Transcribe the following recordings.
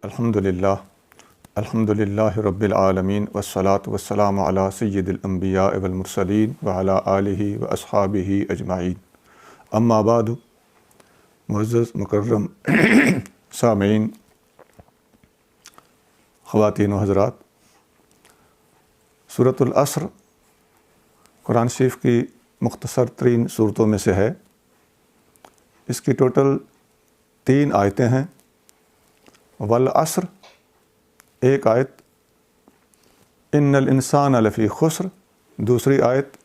الحمد للہ رب العالمین والصلاة والسلام علی سید الانبیاء والمرسلین وعلی آلہ واصحابہ اجمعین، اما بعد۔ معزز مکرم سامعین، خواتین و حضرات، سورۃ العصر قرآن شریف کی مختصر ترین صورتوں میں سے ہے۔ اس کی ٹوٹل 3 آیتیں ہیں۔ والعصر ایک آیت، ان الانسان لفی خسر دوسری آیت،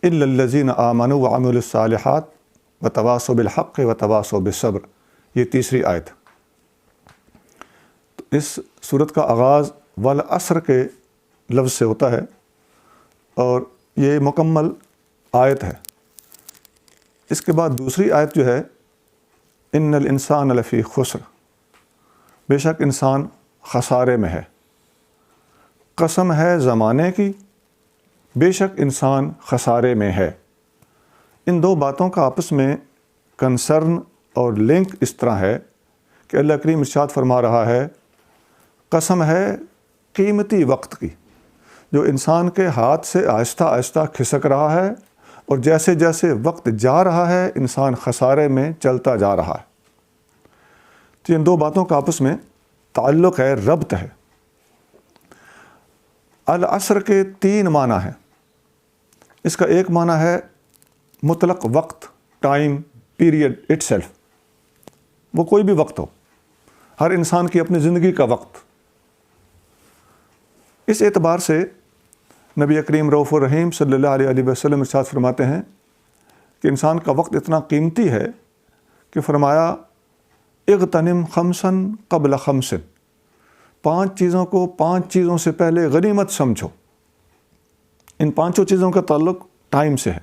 الا الذین آمنوا وعملوا الصالحات وتواصوا بالحق وتواصوا بالصبر، یہ تیسری آیت۔ تو اس صورت کا آغاز والعصر کے لفظ سے ہوتا ہے اور یہ مکمل آیت ہے۔ اس کے بعد دوسری آیت جو ہے، ان الانسان لفی خسر، بے شک انسان خسارے میں ہے۔ قسم ہے زمانے کی، بے شک انسان خسارے میں ہے۔ ان دو باتوں کا آپس میں کنسرن اور لنک اس طرح ہے کہ اللہ کریم ارشاد فرما رہا ہے، قسم ہے قیمتی وقت کی جو انسان کے ہاتھ سے آہستہ آہستہ کھسک رہا ہے، اور جیسے جیسے وقت جا رہا ہے انسان خسارے میں چلتا جا رہا ہے۔ تو ان دو باتوں کا آپس میں تعلق ہے، ربط ہے۔ العصر کے 3 معنی ہیں۔ اس کا ایک معنی ہے مطلق وقت، ٹائم پیریڈ اٹ سیلف، وہ کوئی بھی وقت ہو، ہر انسان کی اپنی زندگی کا وقت۔ اس اعتبار سے نبی کریم رؤوف الرحیم صلی اللہ علیہ وسلم ارشاد فرماتے ہیں کہ انسان کا وقت اتنا قیمتی ہے کہ فرمایا، اغتنم خمسن قبل خمسن، 5 چیزوں کو 5 چیزوں سے پہلے غنیمت سمجھو۔ ان 5 چیزوں کا تعلق ٹائم سے ہے۔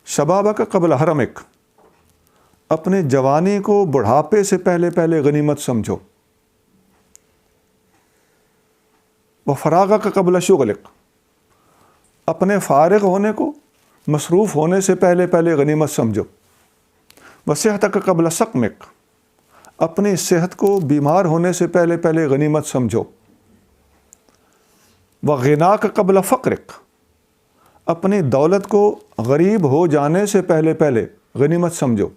شبابک قبل حرمک، اپنے جوانی کو بڑھاپے سے پہلے غنیمت سمجھو۔ وفراغک قبل شغلک، اپنے فارغ ہونے کو، مصروف ہونے سے پہلے غنیمت سمجھو۔ وصحتک قبل سقمک، اپنی صحت کو بیمار ہونے سے پہلے غنیمت سمجھو۔ وغناک قبل فقرک، اپنی دولت کو غریب ہو جانے سے پہلے غنیمت سمجھو۔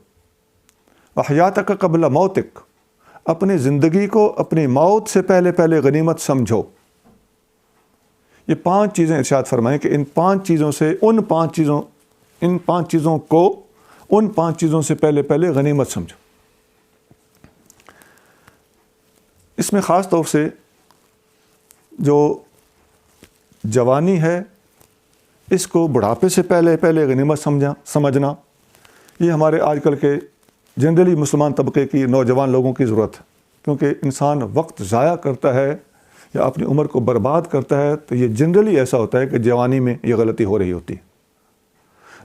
وحیاتک قبل موتک، اپنی زندگی کو اپنی موت سے پہلے غنیمت سمجھو۔ یہ 5 چیزیں ارشاد فرمائیں کہ ان 5 چیزوں سے ان 5 چیزوں کو ان 5 چیزوں سے پہلے غنیمت سمجھو۔ اس میں خاص طور سے جو جوانی ہے، اس کو بڑھاپے سے پہلے غنیمت سمجھنا، یہ ہمارے آج کل کے جنرلی مسلمان طبقے کی نوجوان لوگوں کی ضرورت ہے، کیونکہ انسان وقت ضائع کرتا ہے یا اپنی عمر کو برباد کرتا ہے تو یہ جنرلی ایسا ہوتا ہے کہ جوانی میں یہ غلطی ہو رہی ہوتی ہے۔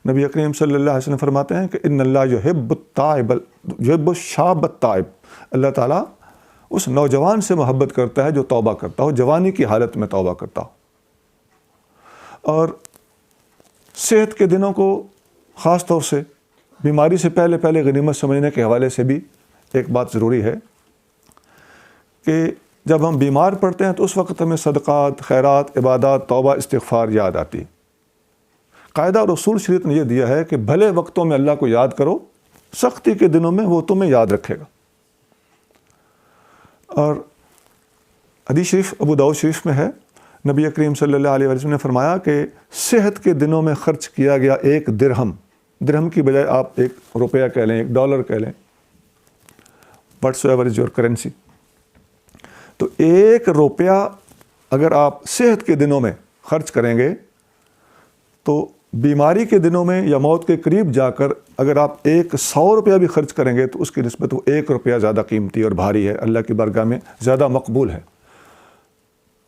نبی کریم صلی اللہ علیہ وسلم فرماتے ہیں کہ ان اللہ یحب الشاب التائب، اللہ تعالیٰ اس نوجوان سے محبت کرتا ہے جو توبہ کرتا ہو، جوانی کی حالت میں توبہ کرتا ہو۔ اور صحت کے دنوں کو خاص طور سے بیماری سے پہلے غنیمت سمجھنے کے حوالے سے بھی ایک بات ضروری ہے کہ جب ہم بیمار پڑتے ہیں تو اس وقت ہمیں صدقات، خیرات، عبادات، توبہ، استغفار یاد آتی۔ قاعدہ اور اصول شریعت نے یہ دیا ہے کہ بھلے وقتوں میں اللہ کو یاد کرو، سختی کے دنوں میں وہ تمہیں یاد رکھے گا۔ اور حدیث شریف ابو داؤد شریف میں ہے، نبی کریم صلی اللہ علیہ وسلم نے فرمایا کہ صحت کے دنوں میں خرچ کیا گیا 1 درہم کی بجائے آپ 1 روپیہ کہہ لیں، 1 ڈالر کہہ لیں، what's ever is your currency, تو 1 روپیہ اگر آپ صحت کے دنوں میں خرچ کریں گے تو بیماری کے دنوں میں یا موت کے قریب جا کر اگر آپ 100 روپیہ بھی خرچ کریں گے تو اس کی نسبت وہ 1 روپیہ زیادہ قیمتی اور بھاری ہے، اللہ کی بارگاہ میں زیادہ مقبول ہے۔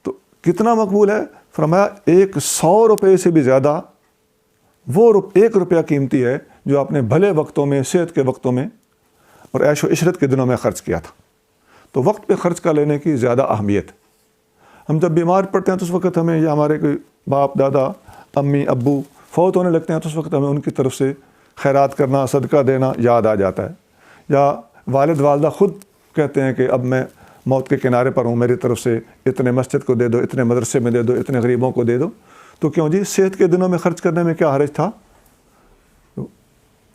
تو کتنا مقبول ہے؟ فرمایا 100 روپے سے بھی زیادہ وہ 1 روپیہ قیمتی ہے جو آپ نے بھلے وقتوں میں، صحت کے وقتوں میں اور عیش و عشرت کے دنوں میں خرچ کیا تھا۔ تو وقت پہ خرچ کر لینے کی زیادہ اہمیت۔ ہم جب بیمار پڑتے ہیں تو اس وقت ہمیں یا ہمارے کوئی باپ دادا امی ابو فوت ہونے لگتے ہیں تو اس وقت ہمیں ان کی طرف سے خیرات کرنا، صدقہ دینا یاد آ جاتا ہے، یا والد والدہ خود کہتے ہیں کہ اب میں موت کے کنارے پر ہوں، میری طرف سے اتنے مسجد کو دے دو، اتنے مدرسے میں دے دو، اتنے غریبوں کو دے دو، تو کیوں جی، صحت کے دنوں میں خرچ کرنے میں کیا حرج تھا؟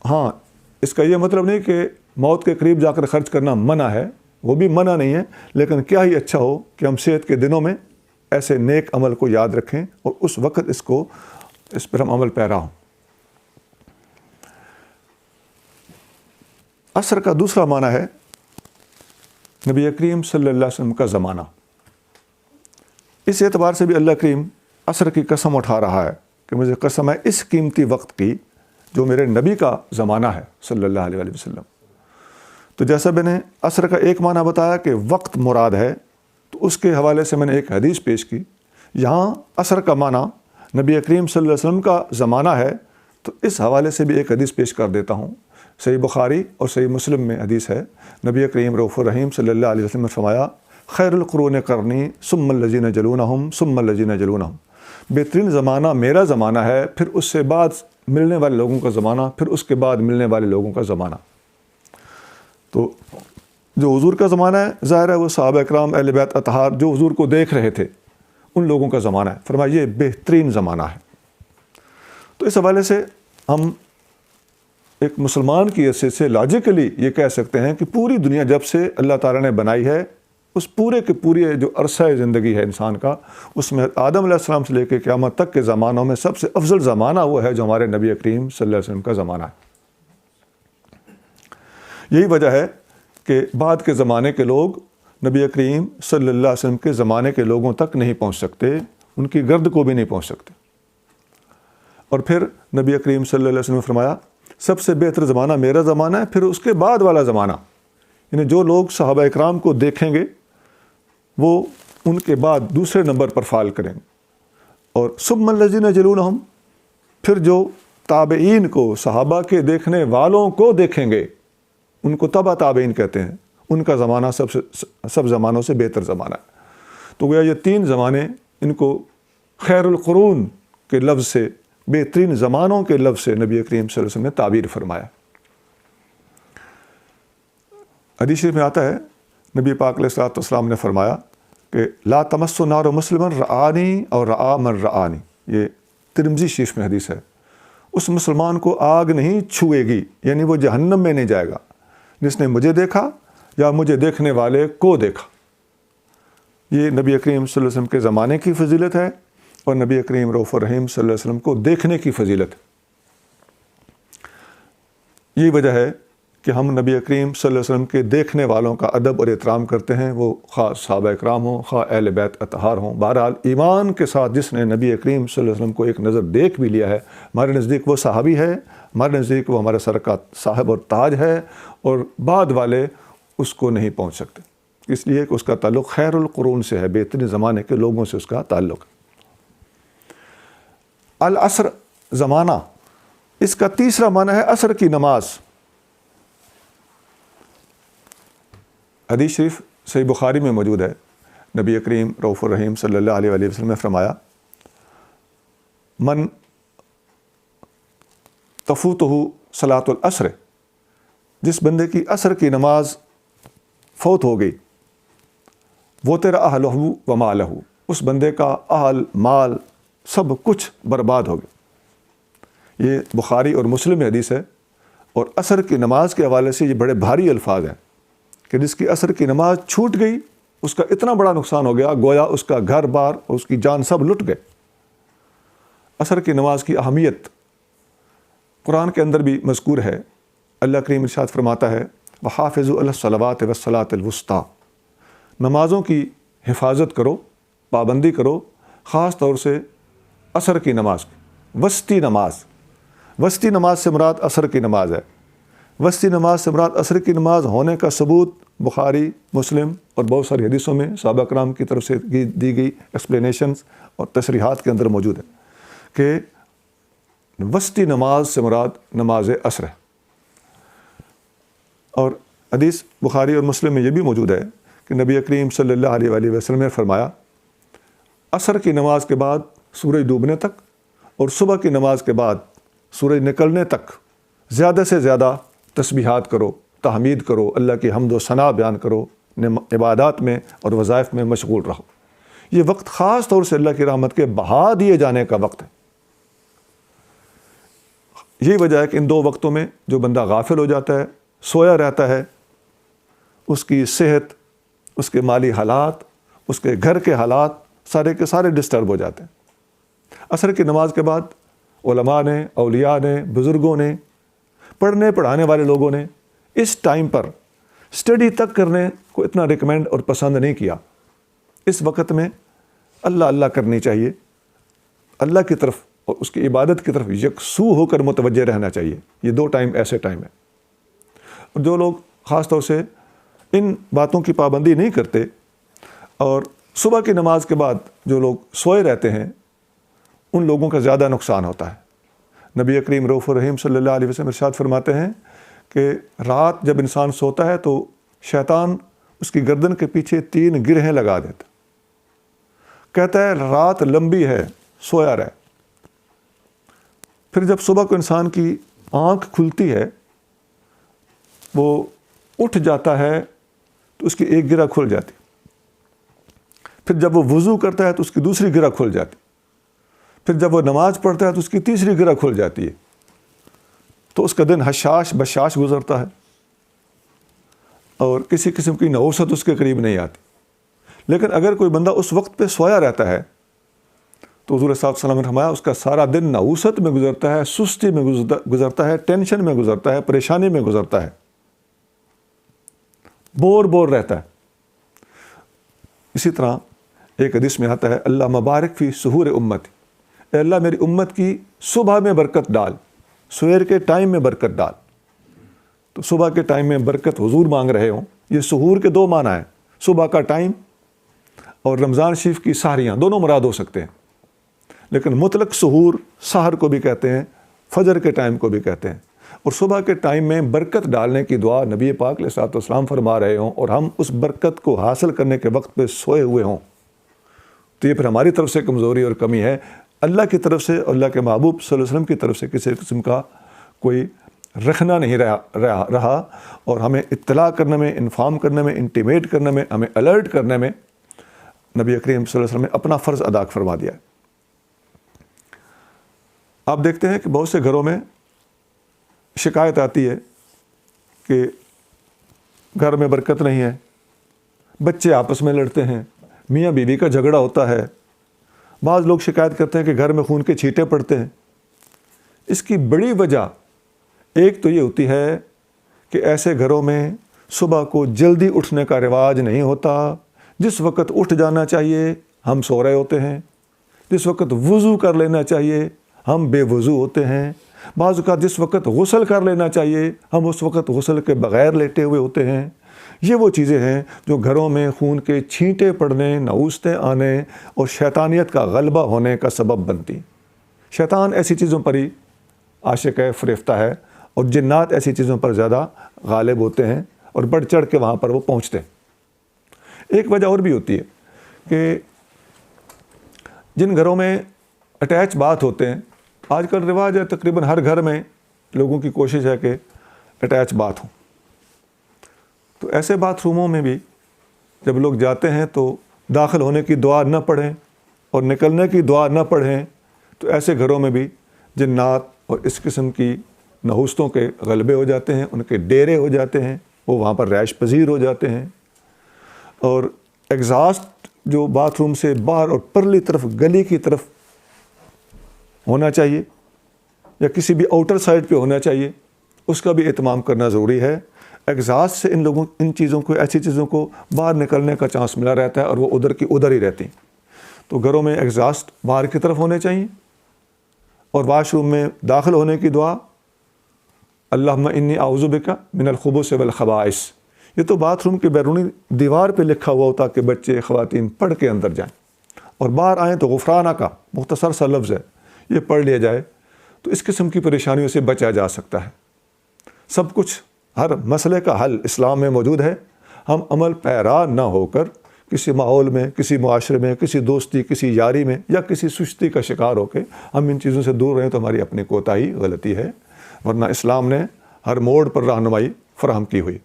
ہاں، اس کا یہ مطلب نہیں کہ موت کے قریب جا کر خرچ کرنا منع ہے، وہ بھی منع نہیں ہے، لیکن کیا ہی اچھا ہو کہ ہم صحت کے دنوں میں ایسے نیک عمل کو یاد رکھیں اور اس وقت اس پر ہم عمل پیرا ہوں۔ عصر کا دوسرا معنی ہے نبی کریم صلی اللہ علیہ وسلم کا زمانہ۔ اس اعتبار سے بھی اللہ کریم عصر کی قسم اٹھا رہا ہے کہ مجھے قسم ہے اس قیمتی وقت کی جو میرے نبی کا زمانہ ہے صلی اللہ علیہ وآلہ وسلم۔ تو جیسا میں نے عصر کا ایک معنی بتایا کہ وقت مراد ہے، تو اس کے حوالے سے میں نے ایک حدیث پیش کی۔ یہاں عصر کا معنی نبی کریم صلی اللہ علیہ وسلم کا زمانہ ہے، تو اس حوالے سے بھی ایک حدیث پیش کر دیتا ہوں۔ صحیح بخاری اور صحیح مسلم میں حدیث ہے، نبی کریم رؤوف الرحیم صلی اللہ علیہ وسلم نے فرمایا، خیر القرون قرنی ثم الذین یلونہم ثم الذین یلونہم، بہترین زمانہ میرا زمانہ ہے، پھر اس سے بعد ملنے والے لوگوں کا زمانہ، پھر اس کے بعد ملنے والے لوگوں کا زمانہ۔ تو جو حضور کا زمانہ ہے، ظاہر ہے وہ صحابہ اکرام اہل بیت اطہار جو حضور کو دیکھ رہے تھے ان لوگوں کا زمانہ ہے، فرمایا یہ بہترین زمانہ ہے۔ تو اس حوالے سے ہم ایک مسلمان کی حیثیت سے لاجیکلی یہ کہہ سکتے ہیں کہ پوری دنیا جب سے اللہ تعالیٰ نے بنائی ہے، اس پورے کے پورے جو عرصہ زندگی ہے انسان کا، اس میں آدم علیہ السلام سے لے کے قیامت تک کے زمانوں میں سب سے افضل زمانہ وہ ہے جو ہمارے نبی کریم صلی اللہ علیہ وسلم کا زمانہ ہے۔ یہی وجہ ہے کہ بعد کے زمانے کے لوگ نبی کریم صلی اللہ علیہ وسلم کے زمانے کے لوگوں تک نہیں پہنچ سکتے، ان کی گرد کو بھی نہیں پہنچ سکتے۔ اور پھر نبی کریم صلی اللہ علیہ وسلم نے فرمایا، سب سے بہتر زمانہ میرا زمانہ ہے، پھر اس کے بعد والا زمانہ، یعنی جو لوگ صحابہ اکرام کو دیکھیں گے وہ ان کے بعد دوسرے نمبر پر فال کریں گے۔ اور ثم الذین یلونہم، پھر جو تابعین کو، صحابہ کے دیکھنے والوں کو دیکھیں گے، ان کو تبع تابعین کہتے ہیں، ان کا زمانہ سب زمانوں سے بہتر زمانہ ہے۔ تو گویا یہ تین زمانے، ان کو خیر القرون کے لفظ سے، بہترین زمانوں کے لفظ سے نبی کریم صلی اللہ علیہ وسلم نے تعبیر فرمایا۔ حدیث شریف میں آتا ہے، نبی پاک علیہ الصلوۃ والسلام نے فرمایا کہ لا تمس نار مسلما رآنی اور رآ من رآنی، یہ ترمذی شریف میں حدیث ہے، اس مسلمان کو آگ نہیں چھوئے گی، یعنی وہ جہنم میں نہیں جائے گا جس نے مجھے دیکھا یا مجھے دیکھنے والے کو دیکھا۔ یہ نبی کریم صلی اللہ علیہ وسلم کے زمانے کی فضیلت ہے اور نبی کریم رؤوف الرحیم صلی اللہ علیہ وسلم کو دیکھنے کی فضیلت ہے۔ یہی وجہ ہے کہ ہم نبی کریم صلی اللہ علیہ وسلم کے دیکھنے والوں کا ادب اور احترام کرتے ہیں، وہ خواہ صحابہ اکرام ہوں، خواہ اہل بیت اطہار ہوں۔ بہرحال ایمان کے ساتھ جس نے نبی کریم صلی اللہ علیہ وسلم کو ایک نظر دیکھ بھی لیا ہے، ہمارے نزدیک وہ صحابی ہے، ہمارے نزدیک وہ ہمارے سر کا صاحب اور تاج ہے، اور بعد والے اس کو نہیں پہنچ سکتے، اس لیے کہ اس کا تعلق خیر القرون سے ہے، بہترین زمانے کے لوگوں سے اس کا تعلق ہے۔ العصر زمانہ، اس کا تیسرا معنی ہے عصر کی نماز۔ حدیث شریف صحیح بخاری میں موجود ہے، نبی کریم رؤوف الرحیم صلی اللہ علیہ وآلہ وسلم نے فرمایا، من تفوتہ صلاۃ العصر، جس بندے کی عصر کی نماز فوت ہو گئی، وہ تیرا اہلہ و مالہ، اس بندے کا اہل مال سب کچھ برباد ہو گیا۔ یہ بخاری اور مسلم میں حدیث ہے، اور عصر کی نماز کے حوالے سے یہ بڑے بھاری الفاظ ہیں کہ جس کی عصر کی نماز چھوٹ گئی اس کا اتنا بڑا نقصان ہو گیا، گویا اس کا گھر بار اور اس کی جان سب لٹ گئے۔ عصر کی نماز کی اہمیت قرآن کے اندر بھی مذکور ہے۔ اللہ کریم ارشاد فرماتا ہے، وَحَافِظُوا عَلَى الصَّلَوَاتِ وَالصَّلَاةِ الْوُسْطَىٰ، نمازوں کی حفاظت کرو، پابندی کرو، خاص طور سے عصر کی نماز کی، وسطی نماز۔ وسطی نماز سے مراد عصر کی نماز ہے۔ وسطی نماز سے مراد عصر کی نماز ہونے کا ثبوت بخاری، مسلم اور بہت ساری حدیثوں میں صحابہ کرام کی طرف سے دی گئی ایکسپلینیشنز اور تصریحات کے اندر موجود ہے کہ وسطی نماز سے مراد نماز عصر ہے۔ اور حدیث بخاری اور مسلم میں یہ بھی موجود ہے کہ نبی کریم صلی اللہ علیہ وآلہ وسلم نے فرمایا، عصر کی نماز کے بعد سورج ڈوبنے تک اور صبح کی نماز کے بعد سورج نکلنے تک زیادہ سے زیادہ تسبیحات کرو، تحمید کرو، اللہ کی حمد و ثنا بیان کرو، عبادات میں اور وظائف میں مشغول رہو۔ یہ وقت خاص طور سے اللہ کی رحمت کے بہا دیے جانے کا وقت ہے۔ یہی وجہ ہے کہ ان دو وقتوں میں جو بندہ غافل ہو جاتا ہے، سویا رہتا ہے، اس کی صحت، اس کے مالی حالات، اس کے گھر کے حالات سارے کے سارے ڈسٹرب ہو جاتے ہیں۔ عصر کی نماز کے بعد علماء نے، اولیاء نے، بزرگوں نے، پڑھنے پڑھانے والے لوگوں نے اس ٹائم پر اسٹڈی تک کرنے کو اتنا ریکمینڈ اور پسند نہیں کیا۔ اس وقت میں اللہ اللہ کرنی چاہیے، اللہ کی طرف اور اس کی عبادت کی طرف یکسو ہو کر متوجہ رہنا چاہیے۔ یہ دو ٹائم ایسے ٹائم ہے۔ اور جو لوگ خاص طور سے ان باتوں کی پابندی نہیں کرتے اور صبح کی نماز کے بعد جو لوگ سوئے رہتے ہیں، ان لوگوں کا زیادہ نقصان ہوتا ہے۔ نبی کریم رؤوف الرحیم صلی اللہ علیہ وسلم ارشاد فرماتے ہیں کہ رات جب انسان سوتا ہے تو شیطان اس کی گردن کے پیچھے 3 گرہیں لگا دیتا، کہتا ہے رات لمبی ہے، سویا رہے۔ پھر جب صبح کو انسان کی آنکھ کھلتی ہے، وہ اٹھ جاتا ہے تو اس کی ایک گرہ کھل جاتی، پھر جب وہ وضو کرتا ہے تو اس کی دوسری گرہ کھل جاتی، پھر جب وہ نماز پڑھتا ہے تو اس کی تیسری گرہ کھل جاتی ہے، تو اس کا دن حشاش بشاش گزرتا ہے اور کسی قسم کی نحوست اس کے قریب نہیں آتی۔ لیکن اگر کوئی بندہ اس وقت پہ سویا رہتا ہے تو حضور صلی اللہ علیہ وسلم نے فرمایا اس کا سارا دن نحوست میں گزرتا ہے، سستی میں گزرتا ہے، ٹینشن میں گزرتا ہے، پریشانی میں گزرتا ہے، بور رہتا ہے۔ اسی طرح ایک حدیث میں آتا ہے اللہ مبارک فی سحور امتی، اے اللہ میری امت کی صبح میں برکت ڈال، سویر کے ٹائم میں برکت ڈال۔ تو صبح کے ٹائم میں برکت حضور مانگ رہے ہوں۔ یہ سحور کے 2 معنی ہیں، صبح کا ٹائم اور رمضان شریف کی سحریاں، دونوں مراد ہو سکتے ہیں، لیکن مطلق سحور سحر کو بھی کہتے ہیں، فجر کے ٹائم کو بھی کہتے ہیں۔ اور صبح کے ٹائم میں برکت ڈالنے کی دعا نبی پاک علیہ الصلوۃ والسلام فرما رہے ہوں اور ہم اس برکت کو حاصل کرنے کے وقت پہ سوئے ہوئے ہوں، تو یہ پھر ہماری طرف سے کمزوری اور کمی ہے۔ اللہ کی طرف سے، اللہ کے محبوب صلی اللہ علیہ وسلم کی طرف سے کسی قسم کا کوئی رکھنا نہیں رہا اور ہمیں اطلاع کرنے میں، انفارم کرنے میں، انٹیمیٹ کرنے میں، ہمیں الرٹ کرنے میں نبی کریم صلی اللہ علیہ وسلم نے اپنا فرض ادا فرما دیا ہے۔ آپ دیکھتے ہیں کہ بہت سے گھروں میں شکایت آتی ہے کہ گھر میں برکت نہیں ہے، بچے آپس میں لڑتے ہیں، میاں بیوی کا جھگڑا ہوتا ہے، بعض لوگ شکایت کرتے ہیں کہ گھر میں خون کے چھینٹے پڑتے ہیں۔ اس کی بڑی وجہ ایک تو یہ ہوتی ہے کہ ایسے گھروں میں صبح کو جلدی اٹھنے کا رواج نہیں ہوتا۔ جس وقت اٹھ جانا چاہیے ہم سو رہے ہوتے ہیں، جس وقت وضو کر لینا چاہیے ہم بے وضو ہوتے ہیں، بعض اوقات جس وقت غسل کر لینا چاہیے ہم اس وقت غسل کے بغیر لیٹے ہوئے ہوتے ہیں۔ یہ وہ چیزیں ہیں جو گھروں میں خون کے چھینٹے پڑنے، نحوستیں آنے اور شیطانیت کا غلبہ ہونے کا سبب بنتی۔ شیطان ایسی چیزوں پر ہی عاشق ہے، فریفتہ ہے، اور جنات ایسی چیزوں پر زیادہ غالب ہوتے ہیں اور بڑھ چڑھ کے وہاں پر وہ پہنچتے ہیں۔ ایک وجہ اور بھی ہوتی ہے کہ جن گھروں میں اٹیچ باتھ ہوتے ہیں، آج کل رواج ہے تقریباً ہر گھر میں لوگوں کی کوشش ہے کہ اٹیچ باتھ ہوں، تو ایسے باتھ روموں میں بھی جب لوگ جاتے ہیں تو داخل ہونے کی دعا نہ پڑھیں اور نکلنے کی دعا نہ پڑھیں، تو ایسے گھروں میں بھی جنات اور اس قسم کی نحوستوں کے غلبے ہو جاتے ہیں، ان کے ڈیرے ہو جاتے ہیں، وہ وہاں پر رہائش پذیر ہو جاتے ہیں۔ اور ایگزاسٹ جو باتھ روم سے باہر اور پرلی طرف گلی کی طرف ہونا چاہیے یا کسی بھی آؤٹر سائڈ پہ ہونا چاہیے، اس کا بھی اہتمام کرنا ضروری ہے۔ ایگزاسٹ سے ان چیزوں کو، ایسی چیزوں کو باہر نکلنے کا چانس ملا رہتا ہے اور وہ ادھر کی ادھر ہی رہتی ہیں۔ تو گھروں میں ایگزاسٹ باہر کی طرف ہونے چاہیے، اور واش روم میں داخل ہونے کی دعا اللہم انی اعوذ بک من الخبث والخبائث، یہ تو باتھ روم کے بیرونی دیوار پہ لکھا ہوا ہوتا کہ بچے خواتین پڑھ کے اندر جائیں، اور باہر آئیں تو غفرانہ کا مختصر سا لفظ ہے، یہ پڑھ لیا جائے تو اس قسم کی پریشانیوں سے بچا جا سکتا ہے۔ سب کچھ، ہر مسئلے کا حل اسلام میں موجود ہے۔ ہم عمل پیرا نہ ہو کر کسی ماحول میں، کسی معاشرے میں، کسی دوستی، کسی یاری میں یا کسی سستی کا شکار ہو کے ہم ان چیزوں سے دور رہیں تو ہماری اپنی کوتاہی، غلطی ہے، ورنہ اسلام نے ہر موڑ پر رہنمائی فراہم کی ہوئی.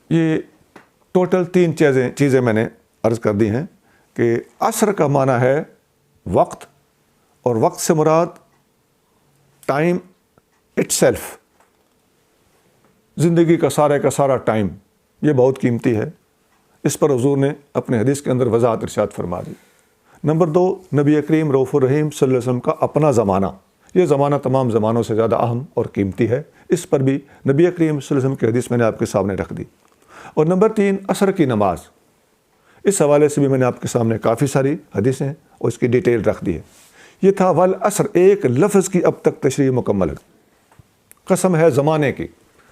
یہ ٹوٹل 3 چیزیں میں نے عرض کر دی ہیں کہ عصر کا معنی ہے وقت، اور وقت سے مراد ٹائم اٹ سیلف، زندگی کا سارا ٹائم، یہ بہت قیمتی ہے. اس پر حضور نے اپنے حدیث کے اندر وضاحت ارشاد فرما دی. نمبر 2، نبی کریم رؤوف الرحیم صلی اللہ علیہ وسلم کا اپنا زمانہ، یہ زمانہ تمام زمانوں سے زیادہ اہم اور قیمتی ہے. اس پر بھی نبی کریم صلی اللہ علیہ وسلم کی حدیث میں نے آپ کے سامنے رکھ دی. اور نمبر 3، عصر کی نماز. اس حوالے سے بھی میں نے آپ کے سامنے کافی ساری حدیثیں اور اس کی ڈیٹیل رکھ دی ہے. یہ تھا والعصر، ایک لفظ کی اب تک تشریح مکمل ہے. قسم ہے زمانے کی،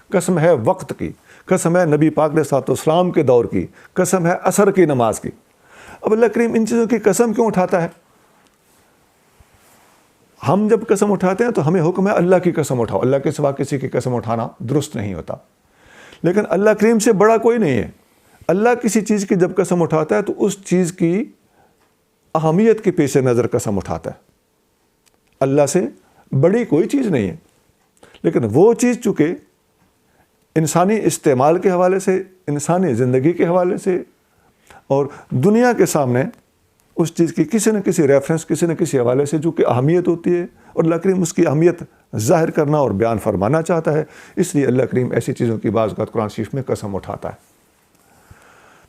قسم ہے وقت کی، قسم ہے نبی پاک علیہ الصلوۃ والسلام کے دور کی، قسم ہے عصر کی نماز کی. اب اللہ کریم ان چیزوں کی قسم کیوں اٹھاتا ہے؟ ہم جب قسم اٹھاتے ہیں تو ہمیں حکم ہے اللہ کی قسم اٹھاؤ. اللہ کے سوا کسی کی قسم اٹھانا درست نہیں ہوتا. لیکن اللہ کریم سے بڑا کوئی نہیں ہے. اللہ کسی چیز کی جب قسم اٹھاتا ہے تو اس چیز کی اہمیت کے پیش نظر قسم اٹھاتا ہے. اللہ سے بڑی کوئی چیز نہیں ہے، لیکن وہ چیز چونکہ انسانی استعمال کے حوالے سے، انسانی زندگی کے حوالے سے اور دنیا کے سامنے اس چیز کی کسی نہ کسی ریفرنس، کسی نہ کسی حوالے سے جو کہ اہمیت ہوتی ہے، اور اللہ کریم اس کی اہمیت ظاہر کرنا اور بیان فرمانا چاہتا ہے، اس لیے اللہ کریم ایسی چیزوں کی بعض اوقات قرآن شریف میں قسم اٹھاتا ہے.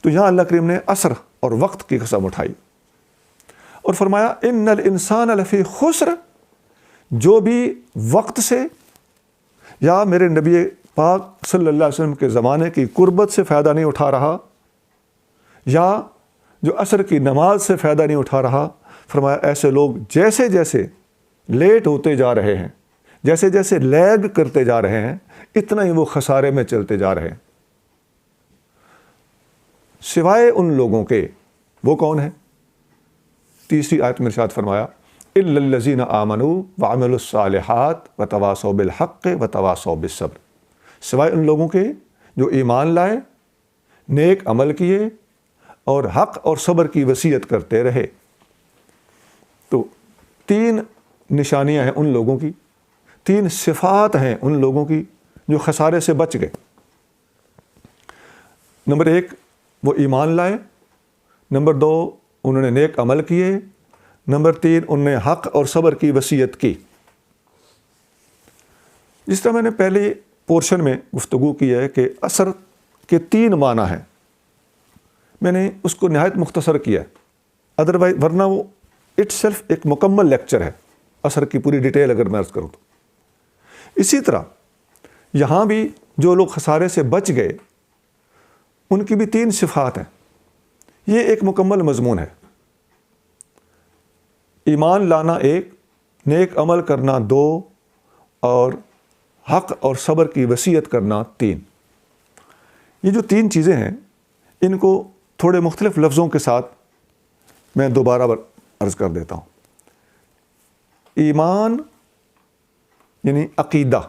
تو یہاں اللہ کریم نے عصر اور وقت کی قسم اٹھائی اور فرمایا ان الانسان لفی خسر. جو بھی وقت سے یا میرے نبی پاک صلی اللہ علیہ وسلم کے زمانے کی قربت سے فائدہ نہیں اٹھا رہا، یا جو عصر کی نماز سے فائدہ نہیں اٹھا رہا، فرمایا ایسے لوگ جیسے جیسے لیٹ ہوتے جا رہے ہیں، جیسے جیسے لیگ کرتے جا رہے ہیں، اتنا ہی وہ خسارے میں چلتے جا رہے ہیں. سوائے ان لوگوں کے. وہ کون ہیں؟ تیسری آیت میں ارشاد فرمایا الا الذین آمنوا وعملوا الصالحات وتواصوا بالحق وتواصوا بالصبر. سوائے ان لوگوں کے جو ایمان لائے، نیک عمل کیے اور حق اور صبر کی وصیت کرتے رہے. تو 3 نشانیاں ہیں ان لوگوں کی، 3 صفات ہیں ان لوگوں کی جو خسارے سے بچ گئے. نمبر 1، وہ ایمان لائے. نمبر 2، انہوں نے نیک عمل کیے. نمبر 3، انہوں نے حق اور صبر کی وصیت کی. جس طرح میں نے پہلے پورشن میں گفتگو کی ہے کہ عصر کے 3 معنی ہیں، میں نے اس کو نہایت مختصر کیا ہے، ادروائز ورنہ وہ اٹ سیلف ایک مکمل لیکچر ہے، عصر کی پوری ڈیٹیل اگر میں عرض کروں تو. اسی طرح یہاں بھی جو لوگ خسارے سے بچ گئے ان کی بھی 3 صفات ہیں. یہ ایک مکمل مضمون ہے. ایمان لانا 1، نیک عمل کرنا 2، اور حق اور صبر کی وصیت کرنا 3. یہ جو 3 چیزیں ہیں ان کو تھوڑے مختلف لفظوں کے ساتھ میں دوبارہ عرض کر دیتا ہوں. ایمان یعنی عقیدہ،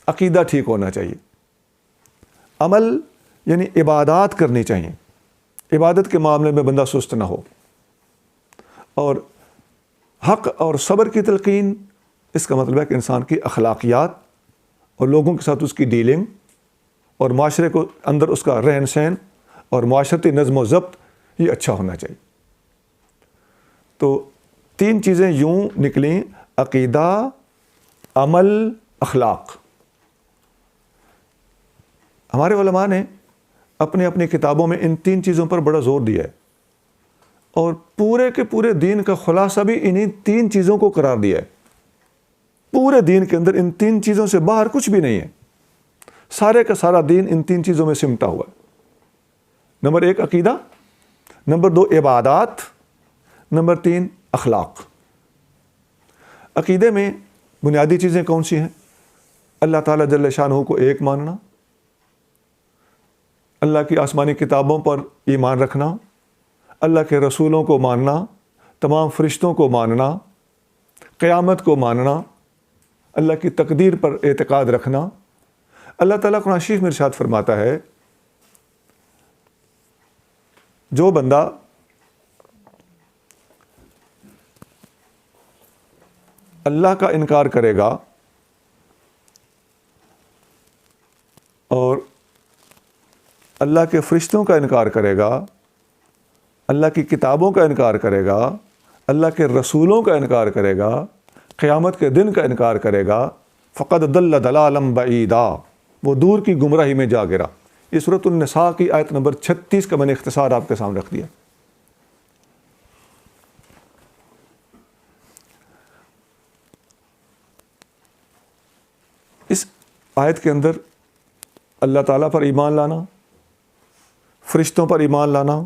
عقیدہ ٹھیک ہونا چاہیے. عمل یعنی عبادات کرنی چاہیے، عبادت کے معاملے میں بندہ سست نہ ہو. اور حق اور صبر کی تلقین، اس کا مطلب ہے کہ انسان کی اخلاقیات اور لوگوں کے ساتھ اس کی ڈیلنگ اور معاشرے کو اندر اس کا رہن سہن اور معاشرتی نظم و ضبط یہ اچھا ہونا چاہیے. تو 3 چیزیں یوں نکلیں: عقیدہ، عمل، اخلاق. ہمارے علماء نے اپنی اپنی کتابوں میں ان 3 چیزوں پر بڑا زور دیا ہے، اور پورے کے پورے دین کا خلاصہ بھی انہی 3 چیزوں کو قرار دیا ہے. پورے دین کے اندر ان 3 چیزوں سے باہر کچھ بھی نہیں ہے. سارے کا سارا دین ان 3 چیزوں میں سمٹا ہوا ہے. نمبر 1 عقیدہ، نمبر 2 عبادات، نمبر 3 اخلاق. عقیدے میں بنیادی چیزیں کون سی ہیں؟ اللہ تعالیٰ جل شانہ کو ایک ماننا، اللہ کی آسمانی کتابوں پر ایمان رکھنا، اللہ کے رسولوں کو ماننا، تمام فرشتوں کو ماننا، قیامت کو ماننا، اللہ کی تقدیر پر اعتقاد رکھنا. اللہ تعالیٰ قرآن شریف میں ارشاد فرماتا ہے جو بندہ اللہ کا انکار کرے گا اور اللہ کے فرشتوں کا انکار کرے گا، اللہ کی کتابوں کا انکار کرے گا، اللہ کے رسولوں کا انکار کرے گا، قیامت کے دن کا انکار کرے گا، فقد ضل ضلالا بعیدا، وہ دور کی گمراہی میں جا گرا۔ یہ سورۃ النساء کی آیت نمبر 36 کا میں نے اختصار آپ کے سامنے رکھ دیا۔ اس آیت کے اندر اللہ تعالیٰ پر ایمان لانا، فرشتوں پر ایمان لانا،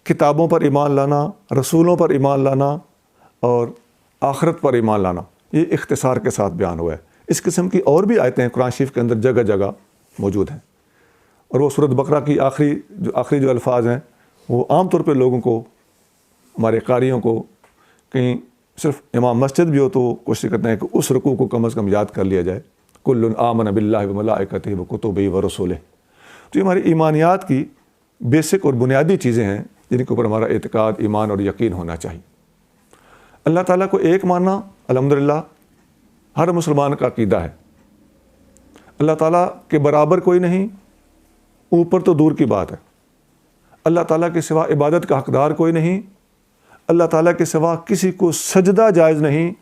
کتابوں پر ایمان لانا، رسولوں پر ایمان لانا اور آخرت پر ایمان لانا، یہ اختصار کے ساتھ بیان ہوا ہے۔ اس قسم کی اور بھی آیتیں قرآن شریف کے اندر جگہ جگہ موجود ہیں، اور وہ سورۃ بقرہ کی آخری جو الفاظ ہیں وہ عام طور پہ لوگوں کو، ہمارے قاریوں کو، کہیں صرف امام مسجد بھی ہو تو کوشش کرتے ہیں کہ اس رکوع کو کم از کم یاد کر لیا جائے، کل آمن باللہ وملائکتہ وکتبہ ورسلہ۔ تو یہ ہماری ایمانیات کی بیسک اور بنیادی چیزیں ہیں جن کے اوپر ہمارا اعتقاد، ایمان اور یقین ہونا چاہیے۔ اللہ تعالیٰ کو ایک ماننا الحمدللہ ہر مسلمان کا عقیدہ ہے۔ اللہ تعالیٰ کے برابر کوئی نہیں، اوپر تو دور کی بات ہے۔ اللہ تعالیٰ کے سوا عبادت کا حقدار کوئی نہیں، اللہ تعالیٰ کے سوا کسی کو سجدہ جائز نہیں،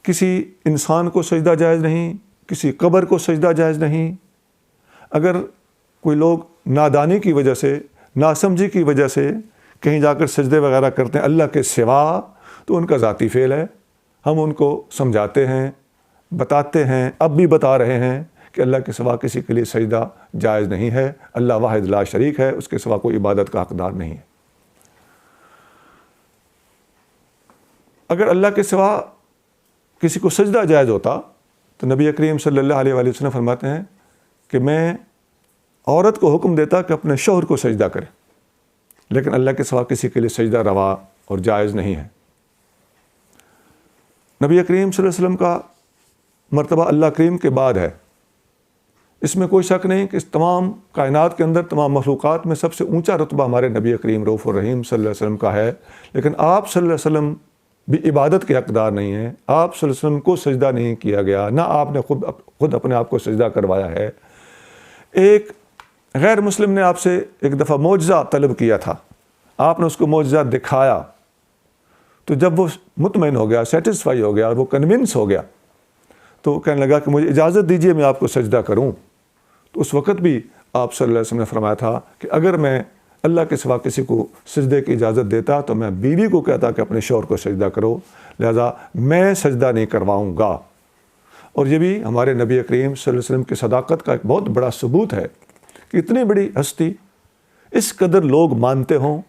کسی انسان کو سجدہ جائز نہیں، کسی قبر کو سجدہ جائز نہیں۔ اگر کوئی لوگ نادانی کی وجہ سے، ناسمجھی کی وجہ سے کہیں جا کر سجدے وغیرہ کرتے ہیں اللہ کے سوا، تو ان کا ذاتی فعل ہے۔ ہم ان کو سمجھاتے ہیں، بتاتے ہیں، اب بھی بتا رہے ہیں کہ اللہ کے سوا کسی کے لیے سجدہ جائز نہیں ہے، اللہ واحد لا شریک ہے، اس کے سوا کوئی عبادت کا حقدار نہیں ہے۔ اگر اللہ کے سوا کسی کو سجدہ جائز ہوتا تو نبی کریم صلی اللہ علیہ وآلہ وسلم فرماتے ہیں کہ میں عورت کو حکم دیتا کہ اپنے شوہر کو سجدہ کرے، لیکن اللہ کے سوا کسی کے لیے سجدہ روا اور جائز نہیں ہے۔ نبی کریم صلی اللہ علیہ وسلم کا مرتبہ اللہ کریم کے بعد ہے، اس میں کوئی شک نہیں کہ اس تمام کائنات کے اندر، تمام مخلوقات میں سب سے اونچا رتبہ ہمارے نبی کریم رؤوف الرحیم صلی اللہ علیہ وسلم کا ہے، لیکن آپ صلی اللہ علیہ وسلم بھی عبادت کے حقدار نہیں ہیں۔ آپ صلی اللہ علیہ وسلم کو سجدہ نہیں کیا گیا، نہ آپ نے خود اپنے آپ کو سجدہ کروایا ہے۔ ایک غیر مسلم نے آپ سے ایک دفعہ معجزہ طلب کیا تھا، آپ نے اس کو معجزہ دکھایا، تو جب وہ مطمئن ہو گیا، سیٹسفائی ہو گیا اور وہ کنونس ہو گیا، تو کہنے لگا کہ مجھے اجازت دیجیے میں آپ کو سجدہ کروں۔ تو اس وقت بھی آپ صلی اللہ علیہ وسلم نے فرمایا تھا کہ اگر میں اللہ کے سوا کسی کو سجدے کی اجازت دیتا تو میں بیوی کو کہتا کہ اپنے شوہر کو سجدہ کرو، لہذا میں سجدہ نہیں کرواؤں گا۔ اور یہ بھی ہمارے نبی کریم صلی اللہ علیہ وسلم کی صداقت کا ایک بہت بڑا ثبوت ہے کہ اتنی بڑی ہستی، اس قدر لوگ مانتے ہوں،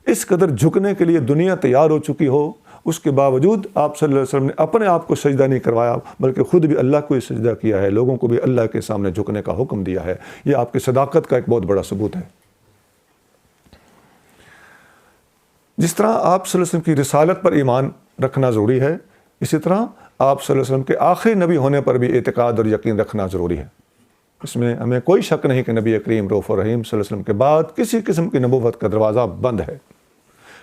اس قدر جھکنے کے لیے دنیا تیار ہو چکی ہو، اس کے باوجود آپ صلی اللہ علیہ وسلم نے اپنے آپ کو سجدہ نہیں کروایا، بلکہ خود بھی اللہ کو ہی سجدہ کیا ہے، لوگوں کو بھی اللہ کے سامنے جھکنے کا حکم دیا ہے۔ یہ آپ کی صداقت کا ایک بہت بڑا ثبوت ہے۔ جس طرح آپ صلی اللہ علیہ وسلم کی رسالت پر ایمان رکھنا ضروری ہے، اسی طرح آپ صلی اللہ علیہ وسلم کے آخری نبی ہونے پر بھی اعتقاد اور یقین رکھنا ضروری ہے۔ اس میں ہمیں کوئی شک نہیں کہ نبی کریم رؤوف الرحیم صلی اللہ علیہ وسلم کے بعد کسی قسم کی نبوت کا دروازہ بند ہے۔